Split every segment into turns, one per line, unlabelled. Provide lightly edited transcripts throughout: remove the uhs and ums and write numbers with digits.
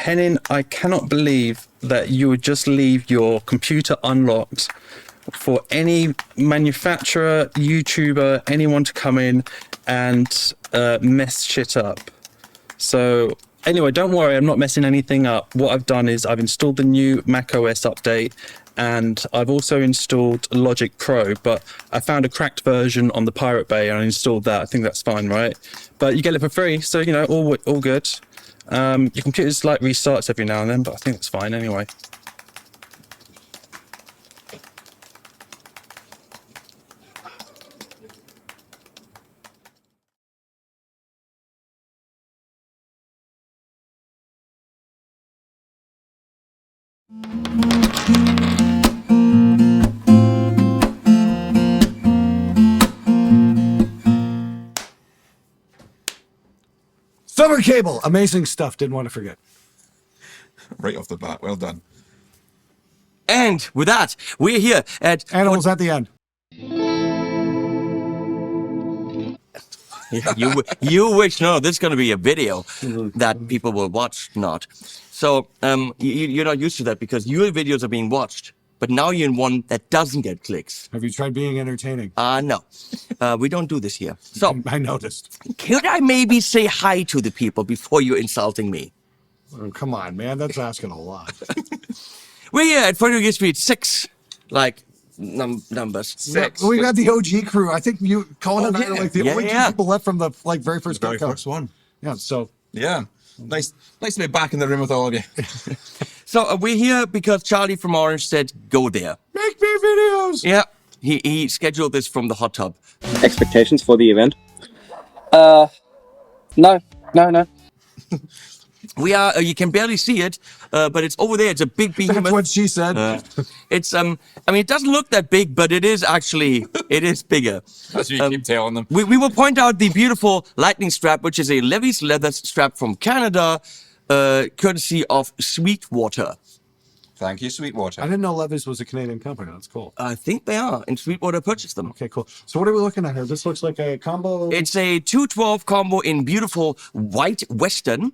Henning, I cannot believe that you would just leave your computer unlocked for any manufacturer, YouTuber, anyone to come in and mess shit up. So anyway, don't worry, I'm not messing anything up. What I've done is I've installed the new macOS update, and I've also installed Logic Pro, but I found a cracked version on the Pirate Bay and I installed that. I think that's fine, right? But you get it for free, so you know, all good. Your computer's like restarts every now and then, but I think it's fine anyway.
Summer cable, amazing stuff. Didn't want to forget.
Right off the bat, well done.
And with that, we're here at
Animals at the end.
you wish. No, this is going to be a video that people will watch. Not so. You're not used to that because your videos are being watched. But now you're in one that doesn't get clicks.
Have you tried being entertaining?
No. We don't do this here. So
I noticed.
Could I maybe say hi to the people before you're insulting me?
Oh, come on, man. That's asking a lot.
We're here at 40 Street 6, like numbers.
6.
We got the OG crew. I think you, Colin and I are like the only two people left from the very first
one.
Yeah, so.
Yeah. Nice to be back in the room with all of you.
So we're here because Charlie from Orange said, go there.
Make me videos!
Yeah, he scheduled this from the hot tub.
Expectations for the event? No.
We are, you can barely see it, but it's over there. It's a big behemoth.
That's what she said.
It's, I mean, it doesn't look that big, but it is actually, it is bigger.
That's what you keep telling them.
We will point out the beautiful lightning strap, which is a Levi's leather strap from Canada, courtesy of Sweetwater.
Thank you, Sweetwater.
I didn't know Levi's was a Canadian company. That's cool.
I think they are, and Sweetwater purchased them.
Okay, cool. So what are we looking at here? This looks like a combo.
It's a 212 combo in beautiful white Western.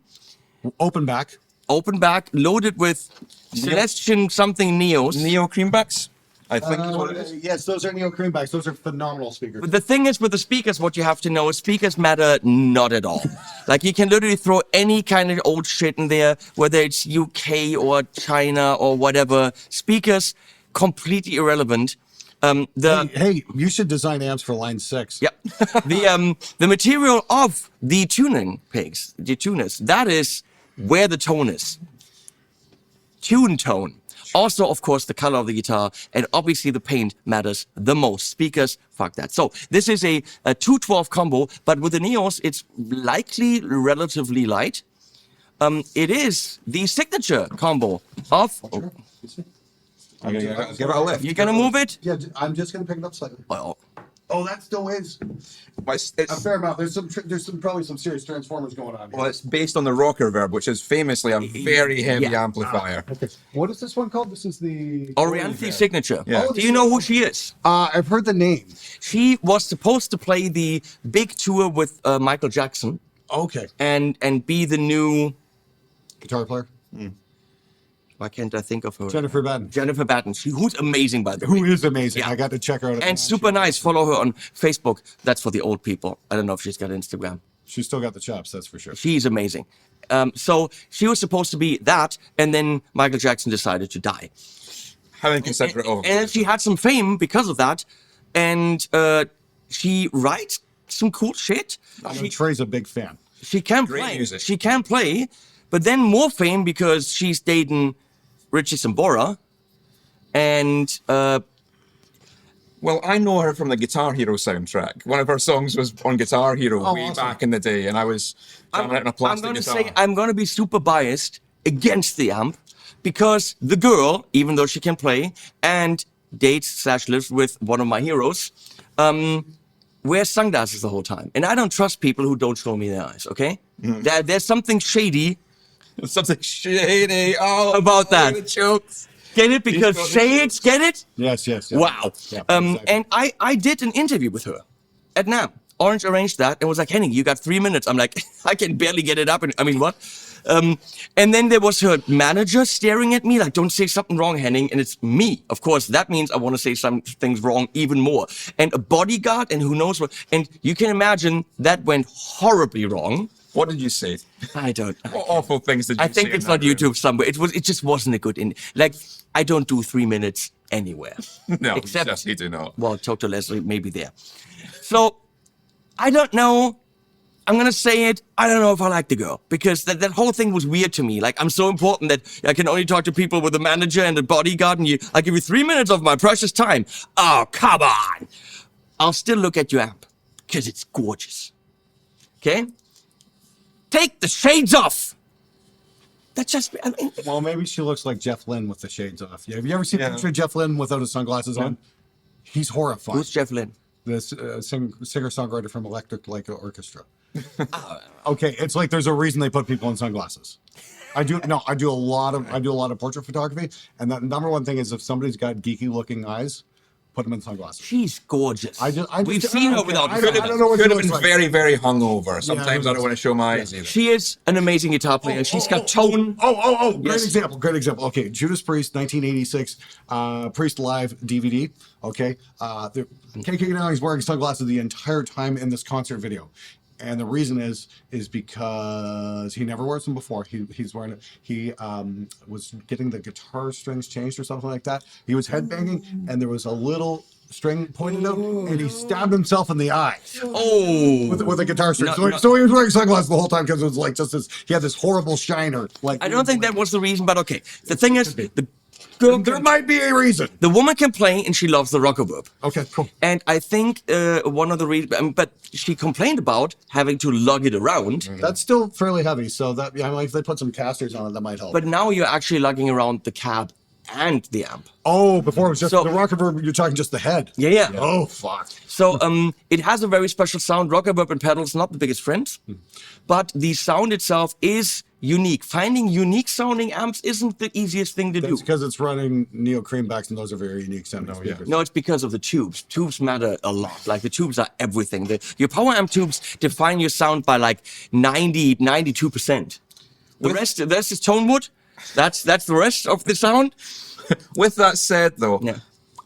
Open back.
Open back, loaded with Celestian something Neos.
Neo creambacks? I think is what it is.
Yes, those are Neo Creambacks. Those are phenomenal speakers.
But the thing is with the speakers, what you have to know is speakers matter not at all. Like you can literally throw any kind of old shit in there, whether it's UK or China or whatever. Speakers, completely irrelevant.
Hey, you should design amps for line 6.
Yeah. The material of the tuning pegs, the tuners, that is where the tone is. Tune tone. Also, of course, the color of the guitar, and obviously the paint matters the most. Speakers, fuck that. So this is a 212 combo, but with the Neos, it's likely relatively light. It is the signature combo of... Oh,
I'm gonna give it a lift.
you're gonna move it?
Yeah, I'm just going to pick it up slightly.
Well,
Oh, that still is a fair amount. There's probably some serious transformers going on here.
Well, it's based on the Oriverb, which is famously a very heavy amplifier.
Okay. What is this one called? This is the...
Orianthi signature.
Yeah.
Do you know who she is?
I've heard the name.
She was supposed to play the big tour with Michael Jackson
Okay.
and be the new...
Guitar player?
Why can't I think of her?
Jennifer Batten.
Jennifer Batten. Who's amazing, by the way.
Who is amazing.
Yeah.
I got to check her out.
And super nice. Follow her on Facebook. That's for the old people. I don't know if she's got Instagram.
She's still got the chops, that's for sure.
She's amazing. So she was supposed to be that, and then Michael Jackson decided to die.
How inconsiderate of him.
And she had some fame because of that, and she writes some cool shit.
I know Trey's a big fan.
She can
Great
play.
music.
She can play, but then more fame because she's dating Richie Sambora, and
Well, I know her from the Guitar Hero soundtrack. One of her songs was on Guitar Hero way
awesome.
back in the day, and I was jamming it on a plastic
I'm gonna
guitar.
say I'm gonna be super biased against the amp because the girl, even though she can play and dates/lives with one of my heroes, wears sunglasses the whole time, and I don't trust people who don't show me their eyes. Okay, there's something shady
Something shady
about that.
The jokes.
Get it? Because
got the
shades. Get it?
Yes.
Wow.
Yeah, exactly.
And I did an interview with her at NAMM. Orange arranged that and was like, Henning, you got 3 minutes. I'm like, I can barely get it up. And I mean, what? And then there was her manager staring at me like, don't say something wrong, Henning. And it's me. Of course, that means I want to say some things wrong even more. And a bodyguard and who knows what. And you can imagine that went horribly wrong.
What did you say?
I don't.
What awful things did you say?
I think
in
it's
that
on
room?
YouTube somewhere. It just wasn't a good like I don't do 3 minutes anywhere.
No,
Except,
just you do not.
well, talk to Leslie, maybe there. So I don't know. I'm gonna say it. I don't know if I like the girl because that whole thing was weird to me. Like I'm so important that I can only talk to people with a manager and a bodyguard, and I give you 3 minutes of my precious time. Oh, come on! I'll still look at your app because it's gorgeous. Okay? Take the shades off. That's just. I mean,
Well, maybe she looks like Jeff Lynne with the shades off. Have you ever seen a picture of Jeff Lynne without his sunglasses on? He's horrifying.
who's Jeff Lynne?
This singer-songwriter from Electric Light Orchestra. Okay, it's like there's a reason they put people in sunglasses. I do a lot of portrait photography, and the number one thing is if somebody's got geeky looking eyes, put them in sunglasses.
She's gorgeous.
We've
seen her without.
I don't know what
Could
she
have
looks
been
like.
very, very hungover. Sometimes I don't want to show my eyes either.
She is an amazing guitar player. She's got tone.
Great
Yes.
example. Great example. Okay, Judas Priest, 1986, Priest Live DVD. Okay, KK now he's wearing sunglasses the entire time in this concert video, and the reason is because he never wears them before. He's wearing it. He was getting the guitar strings changed or something like that. He was headbanging, and there was a little string pointed out, and he stabbed himself in the eye.
Oh.
With a guitar string.
No,
So he was wearing sunglasses the whole time because it was like just this. He had this horrible shiner. Like
I don't think that was the reason, but okay. The thing is, the girl,
there might be a reason.
the woman can play and she loves the Oriverb.
Okay, cool.
And I think one of the reasons, but she complained about having to lug it around.
That's still fairly heavy, so that like if they put some casters on it, that might help.
But now you're actually lugging around the cab and the amp.
oh, before it was just
So-
the Oriverb, you're talking just the head.
Yeah.
Oh fuck.
So it has a very special sound. Oriverb and pedals, not the biggest friends, but the sound itself is unique. Finding unique sounding amps isn't the easiest thing to do.
It's because it's running Neo Creambacks, and those are very unique sounding speakers.
No, it's because of the tubes. Tubes matter a lot. Like the tubes are everything. Your power amp tubes define your sound by like 92%. The rest is tone wood. That's the rest of the sound.
With that said, though,
Yeah.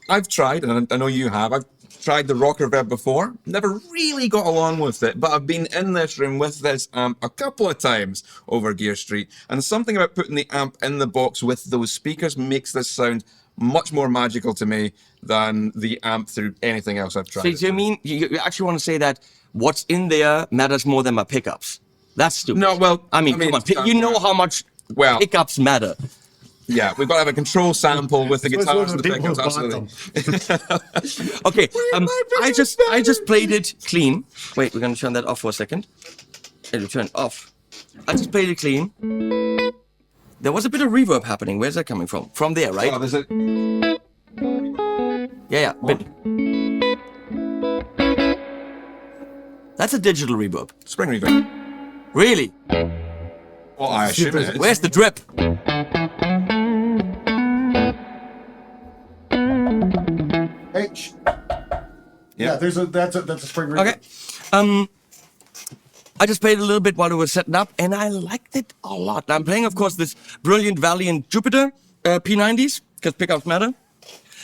I've tried, and I know you have. I've tried the Oriverb before. Never really got along with it, but I've been in this room with this amp a couple of times over Gear Street, and something about putting the amp in the box with those speakers makes this sound much more magical to me than the amp through anything else I've tried.
So you mean you actually want to say that what's in there matters more than my pickups? That's stupid.
No, well,
I mean, come on. You know how much pickups matter.
Yeah, we've got to have a control sample with the guitars and the
people
pickups.
who bought
Absolutely.
Okay, I just played it clean. Wait, we're gonna turn that off for a second. It'll turn off. I just played it clean. There was a bit of reverb happening. Where's that coming from? From there, right?
Oh, there's a...
Yeah, bit. That's a digital reverb.
Spring reverb.
Really?
Well, I assume it is.
Where's the drip?
H. Yeah, that's a spring reverb.
Okay. I just played a little bit while it was setting up, and I liked it a lot. I'm playing, of course, this brilliant Valiant Jupiter P90s, because pickups matter.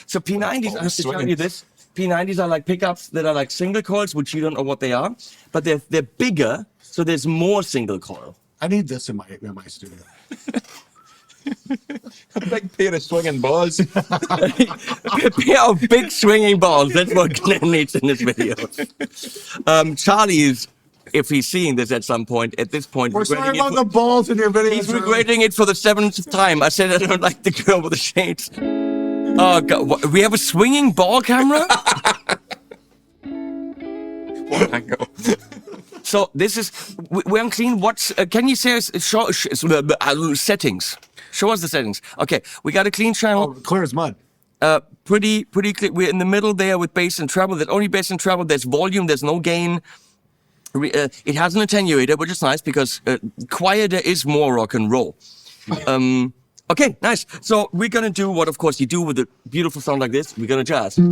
So P90s, I have to tell you this. P90s are like pickups that are like single coils, which you don't know what they are, but they're bigger, so there's more single coil.
I need this in my studio.
A big pair of swinging balls.
A pair of big swinging balls. That's what Glenn needs in this video. Charlie is, if he's seeing this at some point, at this point,
We're sorry
regretting it
about the balls in your video.
he's regretting it for the 7th time. I said I don't like the girl with the shades. Oh God, what, we have a swinging ball camera?
One angle.
So this is, we're unclean. What's, can you say, settings? Show us the settings. Okay, we got a clean channel.
Clear as mud.
Pretty clear. We're in the middle there with bass and treble. There's only bass and treble. There's volume. There's no gain. It has an attenuator, which is nice because quieter is more rock and roll. Okay, nice. So we're gonna do what, of course, you do with a beautiful sound like this. We're gonna jazz.
Of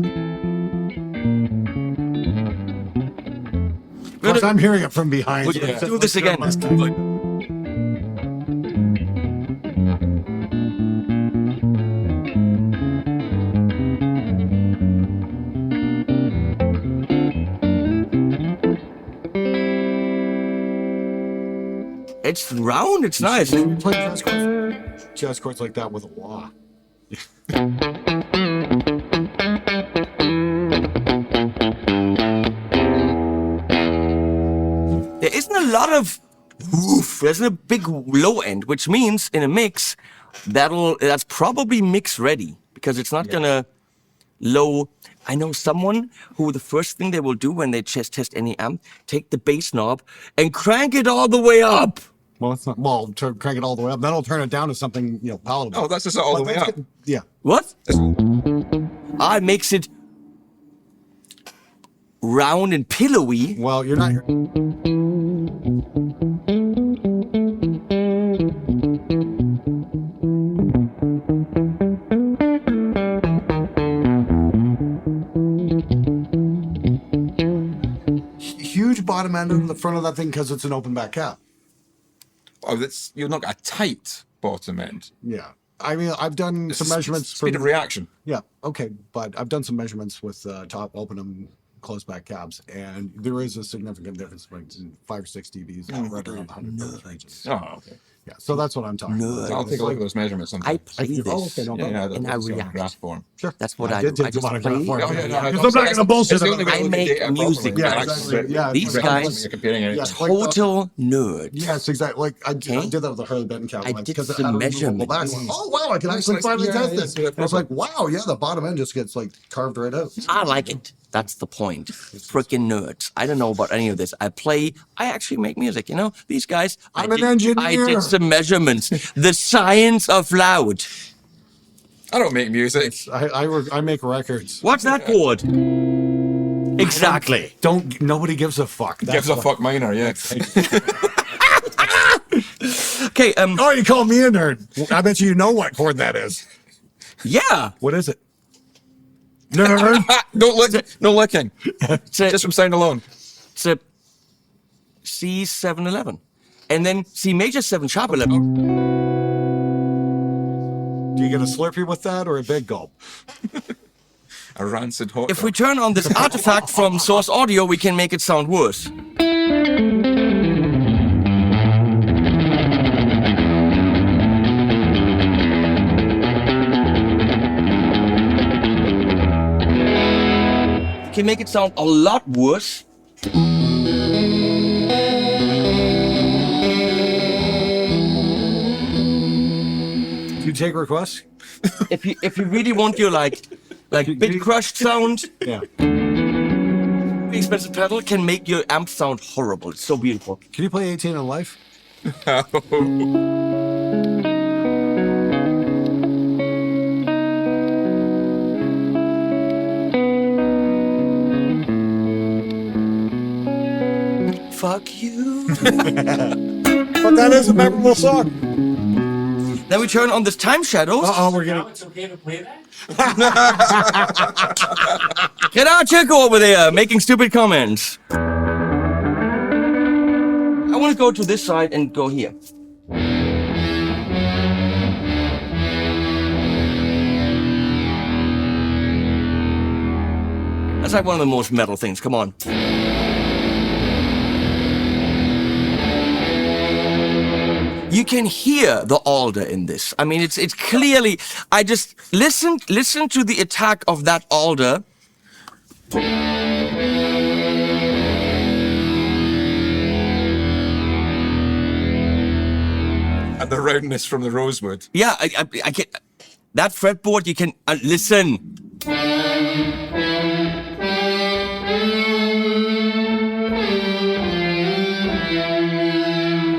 course, I'm hearing it from behind.
Let's do this again. It's round. It's nice.
You play jazz chords like that with a wah.
There isn't a lot of woof. There's a big low end, which means in a mix, that's probably mix ready because it's not gonna low. I know someone who the first thing they will do when they just test any amp, take the bass knob and crank it all the way up.
Well, it's not. Well, crank it all the way up. Then I'll turn it down to something palatable.
Oh, that's just all the way up.
Yeah.
What? I makes it round and pillowy.
Well, you're not. Huge bottom end in the front of that thing because it's an open back cap.
Oh, you've not got a tight bottom end.
Yeah. I mean, I've done some measurements.
Speed of reaction.
Yeah. Okay. But I've done some measurements with top open and close back cabs, and there is a significant difference between 5 or 6 dBs right around the 100 regions.
Oh, okay.
Yeah. So that's what I'm talking about.
I'll take a look at those measurements sometime.
I play this
okay, no problem.
and I
that's on
react.
graph form.
Sure.
That's what I
did
do.
take
I
the
just
monograph
play.
for it.
Oh, yeah, no,
Because I'm not going to bullshit
It's the only
about
way
it.
to
I make
look at data
music.
properly.
Yeah,
That's
exactly.
it.
Yeah,
These
exactly.
guys-
You're comparing it.
Yeah,
It's
like the-
Total nerds.
Yes, exactly. Like I did that with the Harley Benton cab.
I
once,
did
'cause it
some
had a removable
measurements.
back. Oh wow, I can
Looks
actually
like-
finally
yeah,
test
yeah,
this.
yeah,
And it's like, wow, yeah, the bottom end just gets like carved right out.
I like it. That's the point. Freaking nerds. I don't know about any of this. I actually make music, These guys.
I'm an engineer.
I did some measurements. The science of loud.
I don't make music.
I make records.
What's that chord? Exactly.
Nobody gives a fuck.
Gives a fuck minor, yeah.
Okay,
Oh, you call me a nerd. I bet you know what chord that is.
yeah.
What is it? Nerd.
Don't look. No licking.
It's a,
Just from sound alone.
it's a C711. And then C major 7 sharp 11.
Do you get a Slurpee with that or a big gulp?
A rancid hot
If we
dog.
turn on this artifact from Source Audio, we can make it sound worse. Can make it sound a lot worse.
Do you take requests?
If you really want your like bit crushed sound,
Yeah.
the expensive pedal can make your amp sound horrible. It's so beautiful.
Can you play 18 on Life?
Fuck you.
But that is a memorable song.
Then we turn on this time shadows.
Uh-oh, we're getting...
It's okay to play that?
Get out, Chico over there, making stupid comments. I want to go to this side and go here. That's like one of the most metal things. Come on. You can hear the alder in this. I mean, it's clearly. I just listen to the attack of that alder.
And the roundness from the rosewood.
Yeah, I can. That fretboard, you can listen.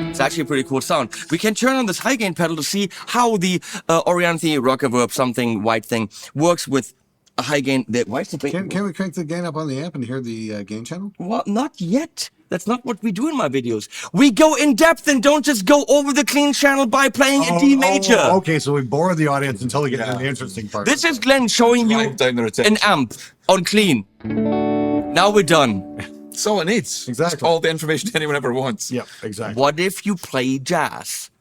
It's actually a pretty cool sound. We can turn on this high gain pedal to see how the Orianthi Oriverb something white thing works with a high gain. Why is the bass?
Can we crank the gain up on the amp and hear the gain channel?
Well, not yet. That's not what we do in my videos. We go in depth and don't just go over the clean channel by playing a D major.
Okay, so we bore the audience until we get to the interesting part.
This is Glenn showing you
Drive down their attention.
an amp on clean. Now we're done.
That's all it needs.
Exactly.
It's all the information anyone ever wants.
Yep, exactly.
What if you play jazz?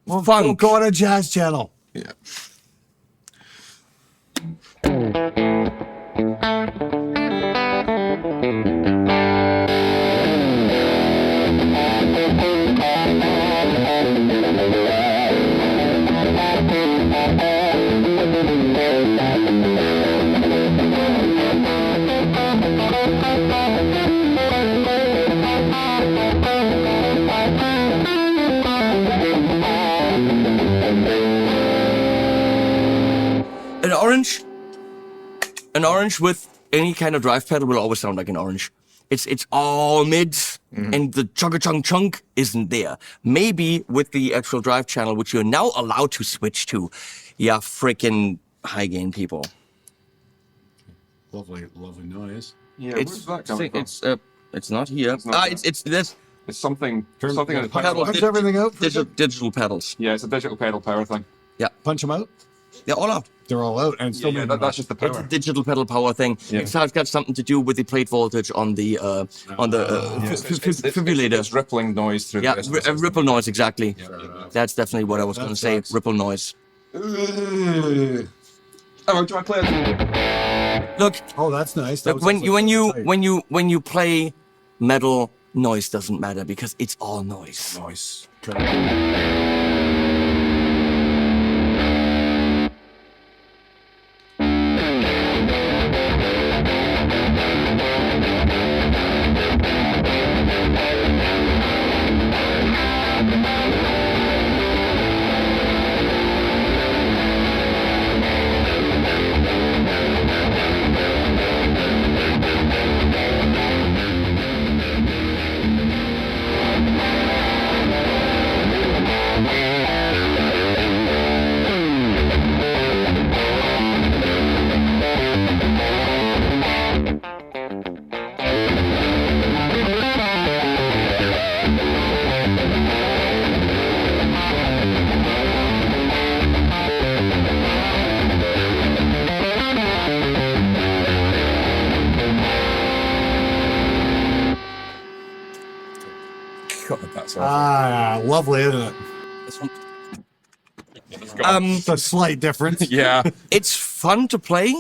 Well,
Funk.
go on a jazz channel.
Yeah.
orange with any kind of drive pedal will always sound like an orange. It's all mids, and the chunk isn't there. Maybe with the actual drive channel, which you're now allowed to switch to, yeah, freaking high gain people.
Lovely noise.
Yeah, where's that coming from?
It's not here.
It's not
It's this
It's something on the
Punch
pedal.
everything out.
digital pedals.
Yeah, it's a digital pedal power thing.
Punch them out.
They're all out.
They're all out, and still
Yeah, that's just the
It's a
power.
digital pedal power thing.
Yeah.
It's got something to do with the plate voltage on the defibrillator.
It's rippling noise through
Yeah,
the
ripple noise, exactly. That's definitely what I was going to say.
sucks.
Ripple noise.
Oh, do you want to play it?
Look,
Oh, that's nice. That
look
was
when
actually
when you play metal, noise doesn't matter because it's all noise.
Noise. God, that's awesome.
Lovely, isn't it? It's a slight difference.
Yeah.
It's fun to play.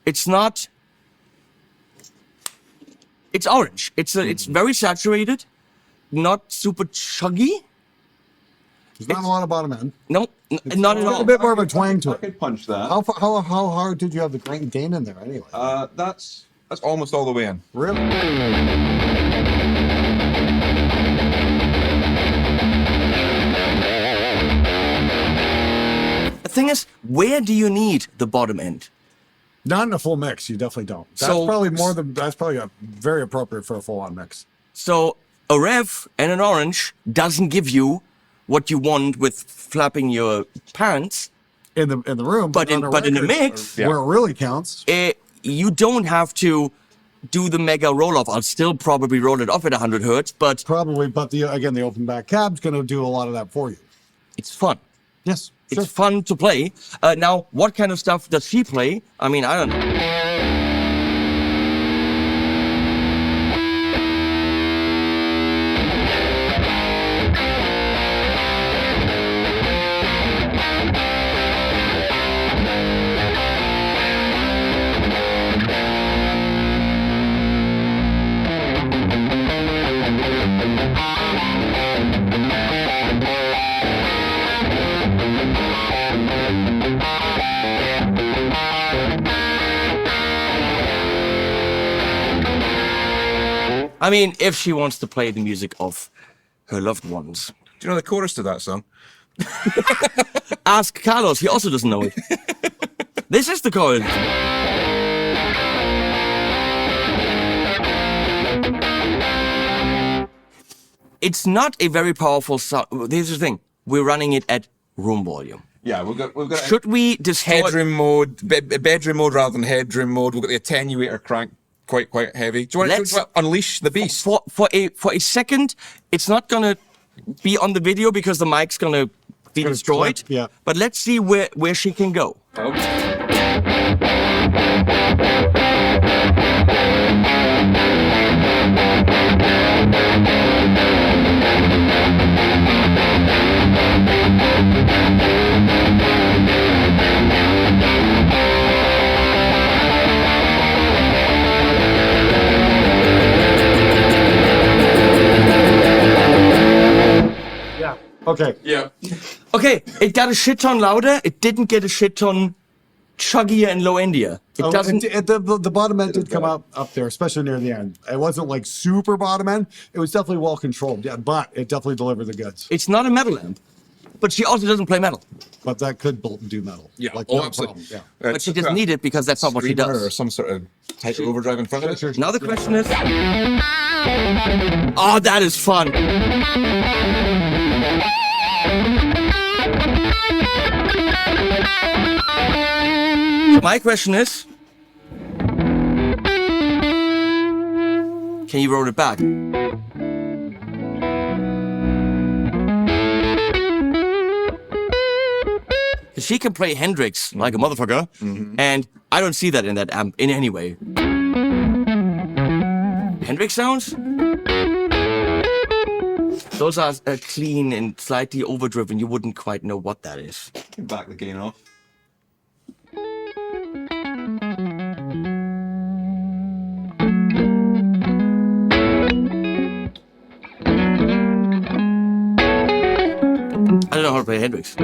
It's not. It's orange. It's very saturated, not super chuggy.
There's not a lot of bottom end.
No, not at
Got
all.
a bit more of a twang to
I
it.
could punch that.
How hard did you have the gain in there anyway?
That's almost all the way in.
Really?
The thing is, where do you need the bottom end?
Not in a full mix. You definitely don't. That's
So-
probably very appropriate for a full-on mix.
So a rev and an orange doesn't give you what you want with flapping your pants.
In the room,
But in the
record,
mix,
where it really counts.
you don't have to do the mega roll off. I'll still probably roll it off at 100 hertz, but
Probably, but the open back cab's going to do a lot of that for you.
it's fun.
Yes,
It's fun to play. Now, what kind of stuff does she play? I mean, I don't know. I mean, if she wants to play the music of her loved ones.
Do you know the chorus to that song?
Ask Carlos, he also doesn't know it. This is the chorus. It's not a very powerful sound. Here's the thing. We're running it at room volume.
Yeah, we've got
Should we destroy...
headroom mode, bedroom mode rather than headroom mode. We've got the attenuator crank quite heavy. Do you want to unleash the beast?
For a second, it's not gonna be on the video because the mic's gonna be destroyed.
clip, yeah.
But let's see where she can go.
Okay.
Yeah.
Okay, it got a shit ton louder. It didn't get a shit ton chuggier and low endier. It doesn't.
The bottom end did come up there, especially near the end. It wasn't like super bottom end. It was definitely well controlled. Yeah, but it definitely delivered the goods.
It's not a metal amp. but she also doesn't play metal.
But that could do metal.
Yeah,
like,
oh,
no
absolutely.
problem. Yeah.
But she doesn't need it because that's not what she
Screamer
does.
or some sort of tighter overdrive in front of it.
Sure.
Now the question is... Oh, that is fun. My question is... Can you roll it back? She can play Hendrix like a motherfucker, and I don't see that in that amp in any way. Hendrix sounds? Those are clean and slightly overdriven. You wouldn't quite know what that is.
Back the gain off.
I don't know how to play Hendrix.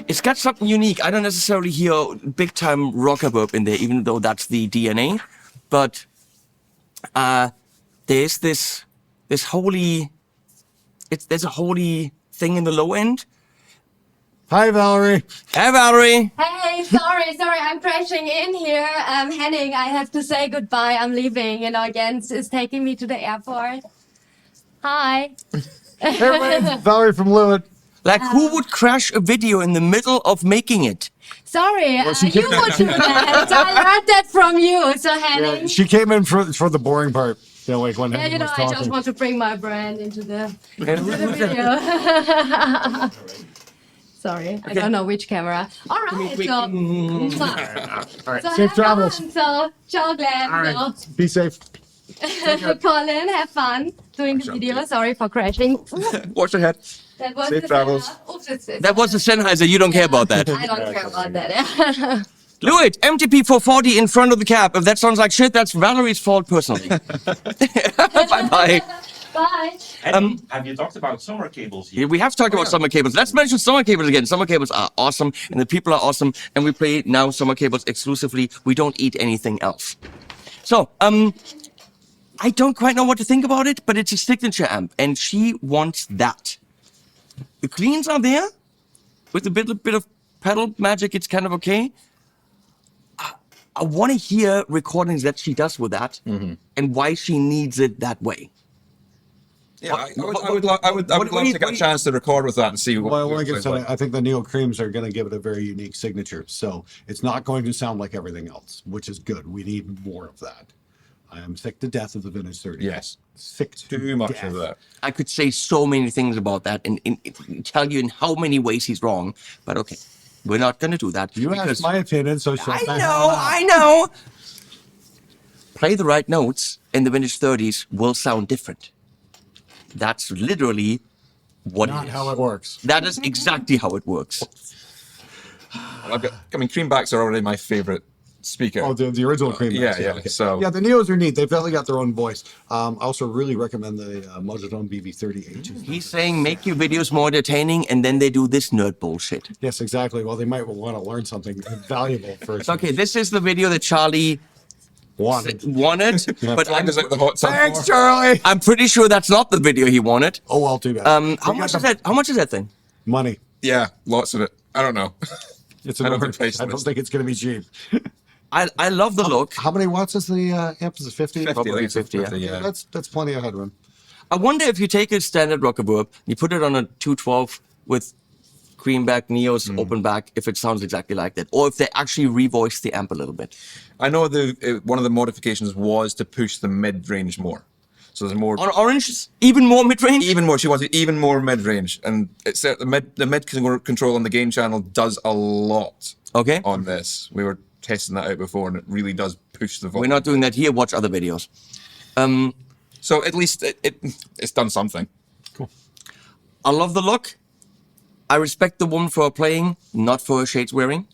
It's got something unique. I don't necessarily hear big time Oriverb in there, even though that's the DNA. But there's there's a holy thing in the low end.
Hi, Valerie.
Hey, Valerie.
Hey, sorry, I'm crashing in here. Henning, I have to say goodbye. I'm leaving. Jens is taking me to the airport. Hi.
Hey, everybody. Valerie from Lewitt.
Like, who would crash a video in the middle of making it?
Sorry, you would do that. I learned that from you. So, Henning.
Yeah, she came in for the boring part. Yeah, like when
Yeah,
Henning was
I
talking.
just want to bring my brand into the
And who's that?
video. Sorry, I don't know which camera. All right, so,
All right,
so
safe
have
travels.
fun. So, ciao, Glenn.
All right, be safe.
Colin, have fun doing the video. Sorry for crashing.
Watch your head.
That was
Safe
the
travels.
Oops,
That was the Sennheiser. You don't care about that.
I don't care about that.
Lewitt, MTP 440 in front of the cab. If that sounds like shit, that's Valerie's fault personally. Bye-bye.
Bye.
Have you talked about summer cables yet?
Yeah, we have talked about summer cables. Let's mention summer cables again. Summer cables are awesome, and the people are awesome, and we play now summer cables exclusively. We don't eat anything else. So, I don't quite know what to think about it, but it's a signature amp, and she wants that. The cleans are there. With a bit of pedal magic, it's kind of okay. I want to hear recordings that she does with that, and why she needs it that way.
Yeah, I would love to get a chance to record with that and see what.
Well,
what
like
it
I
sounds
said,
like.
I think the Neo Creams are going to give it a very unique signature. So it's not going to sound like everything else, which is good. We need more of that. I am sick to death of the vintage 30.
Yes.
Sick to
Too much
death.
of that.
I could say so many things about that and tell you in how many ways he's wrong, but okay, we're not going to do that.
You asked my opinion, so shut the hell up.
I know. Play the right notes in the vintage 30s will sound different. That's literally what
Not
it is.
how it works.
That is exactly how it works.
Creambacks are already my favorite speaker.
Oh, the original Cream.
yeah,
Max,
yeah,
okay.
so-
yeah, the Neos are neat. They've definitely got their own voice. I also really recommend the Modultone BV30H.
He's saying make your videos more entertaining and then they do this nerd bullshit.
Yes, exactly. Well, they might want to learn something valuable first.
Okay, this is the video that Charlie
Wanted.
wanted, but
Drag us out the hot sun.
Thanks,
for.
Charlie.
I'm pretty sure that's not the video he wanted.
Oh, well, too bad.
How much is that? How much is that thing?
Money.
Yeah, lots of it. I don't know.
It's
I
an
don't
over.
think
I don't think it's going to be cheap.
I love the look.
How many watts is the amp? Is it 50?
50, I think it's
50, yeah.
50, yeah.
That's plenty of headroom.
I wonder if you take a standard Oriverb, you put it on a 212 with Creamback, Neos, open back, if it sounds exactly like that, or if they actually revoice the amp a little bit.
I know one of the modifications was to push the mid-range more. So there's more.
On Orange, even more mid-range?
Even more. She wanted even more mid-range, and it's the mid control on the gain channel does a lot.
Okay.
On this, we were testing that out before, and it really does push the volume.
We're not doing that here, watch other videos.
So at least it's done something.
I love the look. I respect the woman for her playing, not for her shades wearing.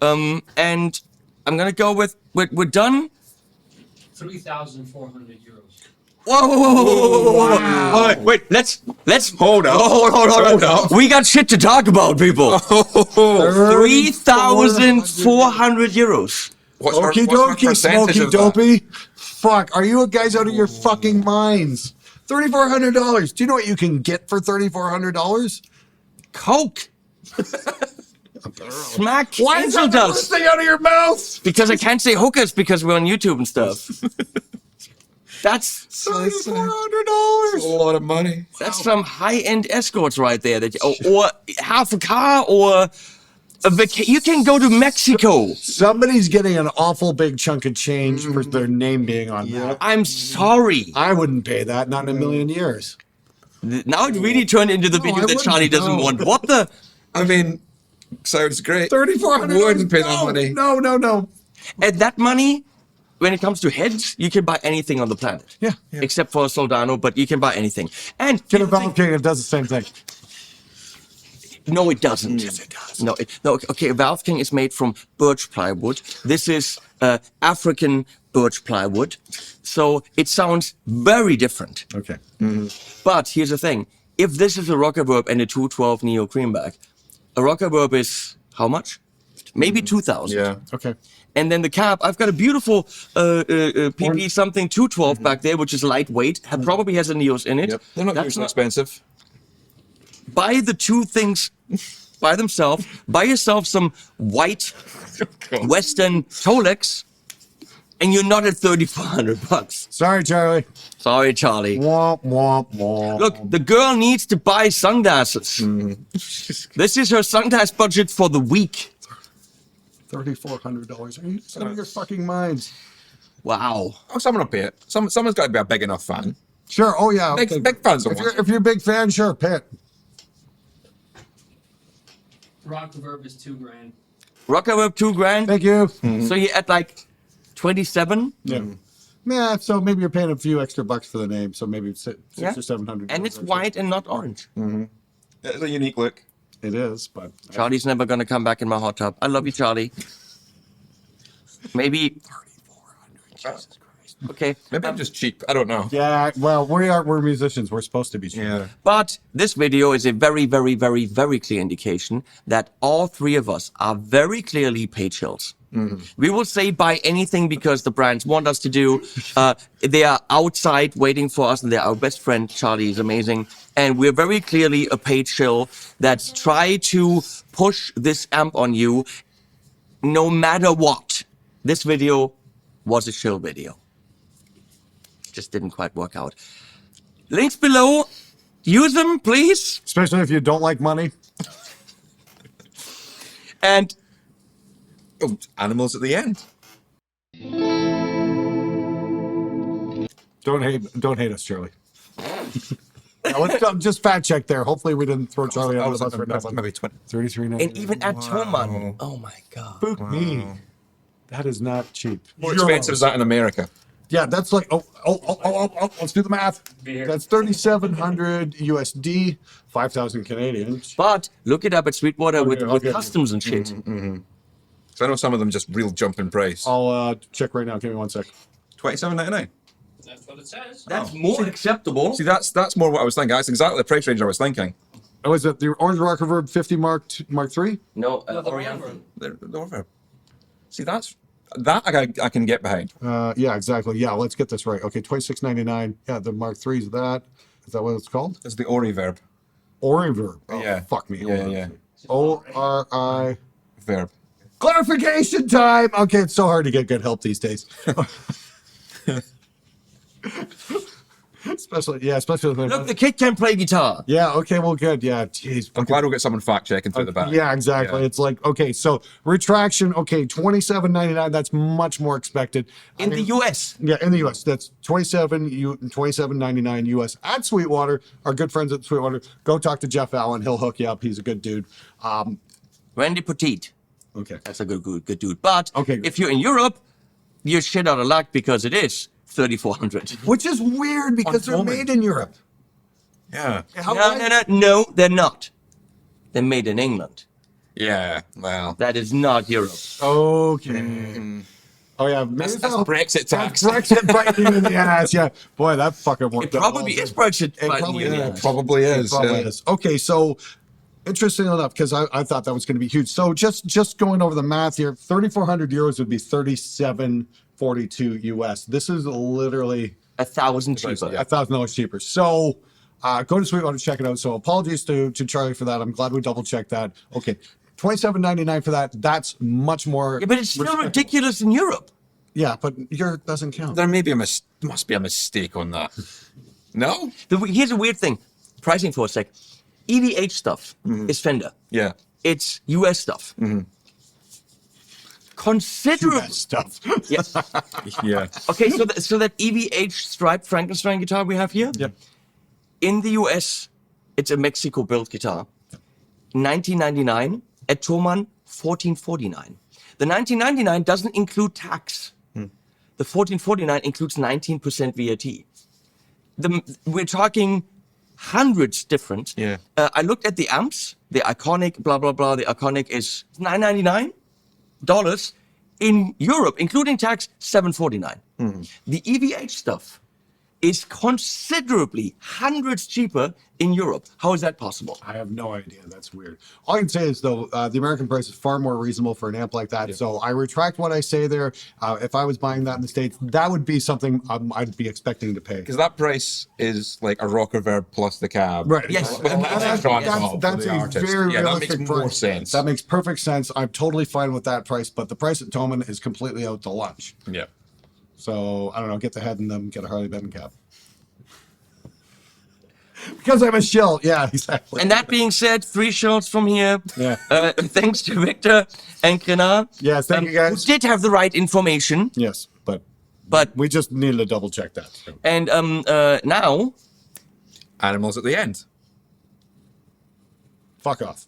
And I'm gonna go with, we're done.
3,400 euros.
Whoa! Wait, let's
Hold up.
hold up. We got shit to talk about, people. 3,400 euros.
Okie dokie, Smoky Dopey. Fuck, are you guys out of your fucking minds? $3,400. Do you know what you can get for $3,400?
Coke. Smack.
Why is that
Angel
the
dust.
first thing out of your mouth?
Because I can't say hookers because we're on YouTube and stuff. That's
$3,400.
A lot of money.
That's some high-end escorts right there. Or half a car or a vacation. You can go to Mexico.
Somebody's getting an awful big chunk of change for their name being on that.
I'm sorry.
I wouldn't pay that, not in a million years.
Now it really turned into the
No,
video
I
that Charlie
wouldn't.
doesn't
No.
want. What the?
I mean, sounds great.
$3,400.
Wouldn't pay that money.
No.
At that money, when it comes to heads, you can buy anything on the planet.
Yeah.
Except for a Soldano, but you can buy anything. And
Get a Valve King, it does the same thing.
no, it doesn't.
Yes, it does.
No, okay. A Valve King is made from birch plywood. This is African birch plywood, so it sounds very different.
Okay.
But here's the thing: if this is a Rockerverb and a 212 Neo Creamback, a Rockerverb is how much? Maybe 2,000.
Yeah.
Okay.
And then the cab, I've got a beautiful PP something 212 back there, which is lightweight. Probably has a Neos in it.
Yep. They're not
That's
usually expensive.
Buy the two things by themselves. Buy yourself some white Western Tolex, and you're not at $3,400.
Sorry, Charlie.
Sorry, Charlie.
Womp, womp, womp.
Look, the girl needs to buy sunglasses. This is her sunglass budget for the week.
$3,400. Are you out of your fucking minds?
Wow.
Oh, someone will pay it. Someone's got to be a big enough fan.
Sure. Oh, yeah. Okay.
Big fans will
If
want it.
you're a big fan, sure, pay it.
Rockverb is $2,000.
Rockerverb $2,000.
Thank you.
So you're at like 27.
Yeah. Yeah, so maybe you're paying a few extra bucks for the name, so maybe six
Yeah.
or $700.
And it's
extra.
white and not orange.
It's a unique look.
It is, but
Charlie's never gonna come back in my hot tub. I love you, Charlie. Maybe. Okay.
Maybe I'm just cheap. I don't know.
yeah. Well, we're musicians. We're supposed to be. Cheap.
Yeah.
But this video is a very, very, very, very clear indication that all three of us are very clearly paid shills. We will say buy anything because the brands want us to do. They are outside waiting for us, and they're our best friend. Charlie is amazing. And we're very clearly a paid shill that's try to push this amp on you no matter what. This video was a shill video. Just didn't quite work out. Links below. Use them, please.
Especially if you don't like money.
And
Oh, animals at the end.
Don't hate us, Charlie. Now, let's just fact check there. Hopefully, we didn't throw Charlie
I
out
was
of the bus for nothing.
maybe 20.
33.99.
and even at Toman. Oh my god.
Spook me. That is not cheap.
More expensive is that in America?
Yeah, that's like let's do the math. That's 3,700 USD, 5,000 Canadian.
But look it up at Sweetwater with
okay.
customs and shit.
So I know some of them just real jump in price.
I'll check right now. Give me 1 sec.
$27.99.
That's what it says.
That's more acceptable.
See, that's more what I was thinking. That's exactly the price range I was thinking.
Oh, is it the Orange Rockerverb 50 Mark III?
No,
The
Orianthi.
Oriverb.
See, that I can get behind.
Yeah, exactly. Yeah, let's get this right. Okay, 26.99. Yeah, the Mark III is that. Is that what it's called?
It's the Oriverb.
Oriverb. Oh,
Yeah.
Fuck me.
Yeah.
ORI.
Verb.
Clarification time. Okay, it's so hard to get good help these days. especially when
Look, the kid can play guitar.
yeah, okay, well, good. Yeah, jeez.
I'm glad we'll get someone fact checking through the back.
Yeah, exactly.
Yeah.
It's like, okay, so retraction, okay, $27.99. That's much more expected.
In the US.
Yeah, in the US. That's $27.99 US at Sweetwater. Our good friends at Sweetwater. Go talk to Jeff Allen. He'll hook you up. He's a good dude.
Randy Petite.
Okay.
That's a good dude. But
Okay, good.
if you're in Europe, you're shit out of luck because it is 3,400.
Which is weird because they're
Uncommon.
made in Europe.
Yeah.
No, they're not. They're made in England.
Yeah. Well.
That is not Europe.
Okay. Oh yeah, maybe
That's Brexit tax.
Brexit biting you in the ass. Yeah, boy, that fucking worked.
It probably is Brexit.
It
but
probably
yeah.
is.
Probably is.
Probably
yeah.
is. Okay, so Interesting enough, because I thought that was going to be huge. So just going over the math here, 3,400 euros would be 37.42 US. This is literally
$1,000 cheaper.
$1,000 cheaper. So go to Sweetwater, check it out. So apologies to Charlie for that. I'm glad we double checked that. Okay, $27.99 for that. That's much more.
Yeah, but it's still ridiculous in Europe.
Yeah, but Europe doesn't count.
There may be must be a mistake on that. No?
Here's a weird thing. Pricing for a sec. EVH stuff is Fender.
Yeah.
It's US stuff. Considerable
US stuff.
Yes.
Yeah.
Okay, so that EVH striped Frankenstein guitar we have here.
Yep.
In the US, it's a Mexico-built guitar. 1999 at Thomann, 1449. The 1999 doesn't include tax. The 1449 includes 19% VAT. We're talking hundreds different.
Yeah.
I looked at the amps, the Iconic, blah, blah, blah. The Iconic is $999 in Europe, including tax, $749. The EVH stuff is considerably hundreds cheaper in Europe. How is that possible?
I have no idea. That's weird. All I can say is, though, the American price is far more reasonable for an amp like that. So I retract what I say there. If I was buying that in the States, that would be something I'd be expecting to pay.
Because that price is like a rocker verb plus the cab.
Right.
Yes.
And that's
extra on top
that's
for the
a
artist.
very
Yeah, that
realistic
makes more
price.
sense.
That makes perfect sense. I'm totally fine with that price, but the price at Thomann is completely out to lunch.
Yeah.
So I don't know. Get the head in them. Get a Harley Benton cap. Because I'm a shill. Yeah, exactly.
And that being said, 3 shots from here.
Yeah.
Thanks to Victor and Grenard.
Yes, thank you
Who
guys.
did have the right information.
Yes, but
But
we just needed to double check that. So.
and now
Animals at the end.
Fuck off.